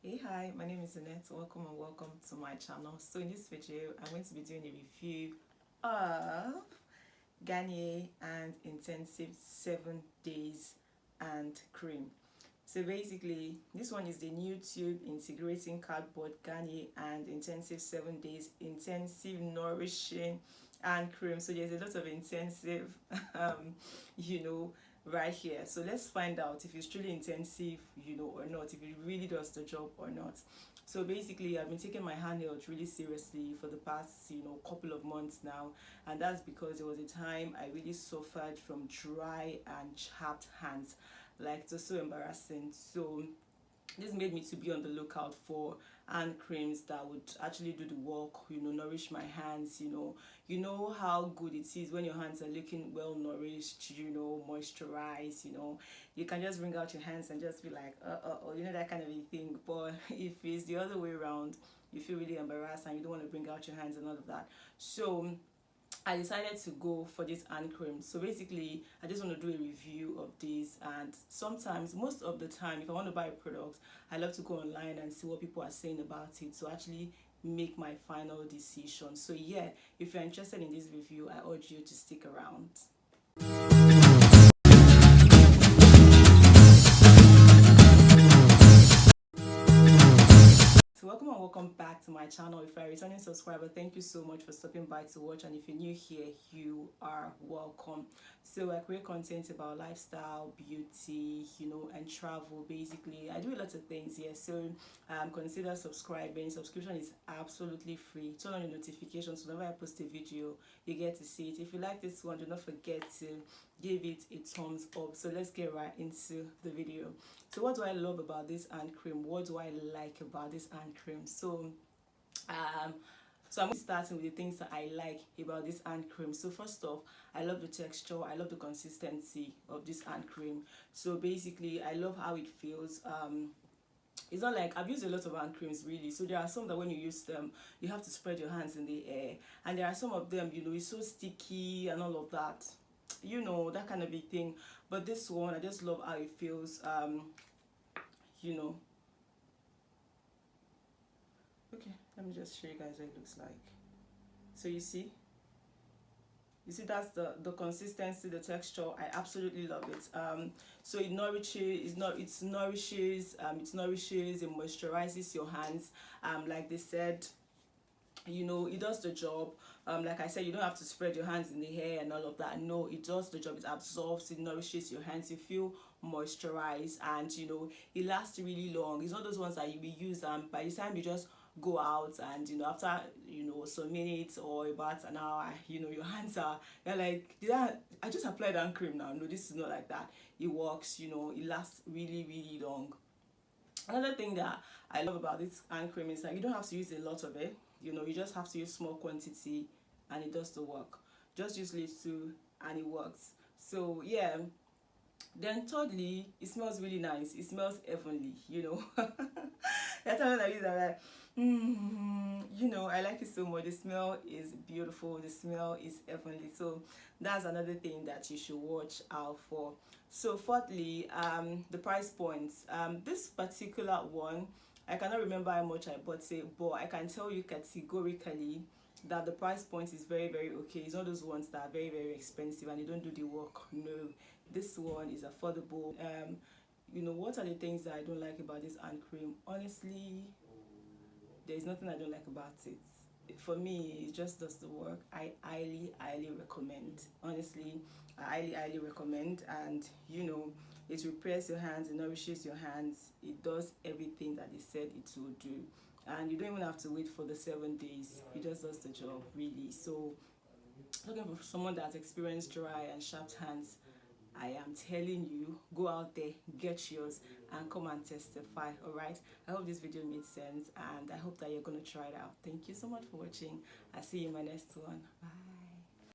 Hey, hi, my name is Annette. Welcome and welcome to my channel. So in this video, I'm going to be doing a review of Garnier and Intensive 7 Days and Cream. So basically, this one is the new tube integrating cardboard Garnier and Intensive 7 Days Intensive Nourishing and Cream. So there's a lot of intensive, um, you know, right here. So let's find out if it's truly intensive, or not, if it really does the job or not. So basically, I've been taking my hand health really seriously for the past, couple of months now, and that's because there was a time I really suffered from dry and chapped hands. Like, it was so embarrassing. So this made me to be on the lookout for hand creams that would actually do the work, nourish my hands. You know how good it is when your hands are looking well nourished, moisturized. You can just bring out your hands and just be like, that kind of a thing. But if it's the other way around, you feel really embarrassed and you don't want to bring out your hands and all of that. So I decided to go for this hand cream. So basically, I just want to do a review of this, and sometimes, most of the time, if I want to buy a product, I love to go online and see what people are saying about it to actually make my final decision. So yeah, if you're interested in this review, I urge you to stick around. So welcome back to my channel. If you're a returning subscriber, thank you so much for stopping by to watch, and if you're new here, you are welcome. So I create content about lifestyle, beauty, and travel. Basically, I do a lot of things here. So consider subscribing. Subscription is absolutely free. Turn on your notifications. Whenever I post a video, you get to see it. If you like this one, do not forget to give it a thumbs up. So let's get right into the video. So what do I love about this hand cream? What do I like about this hand cream? So I'm starting with the things that I like about this hand cream. So first off, I love the texture, I love the consistency of this hand cream. So basically, I love how it feels. It's not like, I've used a lot of hand creams really. So there are some that when you use them, you have to spread your hands in the air, and there are some of them, it's so sticky and all of that, that kind of a thing. But this one, I just love how it feels. Okay, let me just show you guys what it looks like. So you see that's the consistency, the texture. I absolutely love it. So it nourishes, it moisturizes your hands. Like they said, it does the job. Like I said, you don't have to spread your hands in the hair and all of that. No, it does the job. It absorbs, it nourishes your hands. You feel moisturized, and it lasts really long. It's not those ones that you will use, by the time you just go out, and after some minutes or about an hour, your hands are, you're like, I just applied hand cream now? No, this is not like that. It works. It lasts really, really long. Another thing that I love about this hand cream is that you don't have to use a lot of it. You just have to use small quantity, and it does the work. Just use little and it works. So yeah. Then thirdly, it smells really nice. It smells heavenly. That's how I use it. I'm like, I like it so much. The smell is beautiful. The smell is heavenly. So that's another thing that you should watch out for. So fourthly, the price points. This particular one, I cannot remember how much I bought it, but I can tell you categorically that the price point is very, very okay. It's not those ones that are very, very expensive and they don't do the work. No, this one is affordable. What are the things that I don't like about this hand cream? Honestly, there's nothing I don't like about it. For me, it just does the work. I highly, highly recommend. Honestly, I highly, highly recommend. And it repairs your hands, it nourishes your hands, it does everything that they said it will do. And you don't even have to wait for the 7 days. It just does the job, really. So looking for someone that's experienced dry and sharp hands, I am telling you, go out there, get yours, and come and testify. All right, I hope this video made sense, and I hope that you're going to try it out. Thank you so much for watching. I'll see you in my next one. Bye.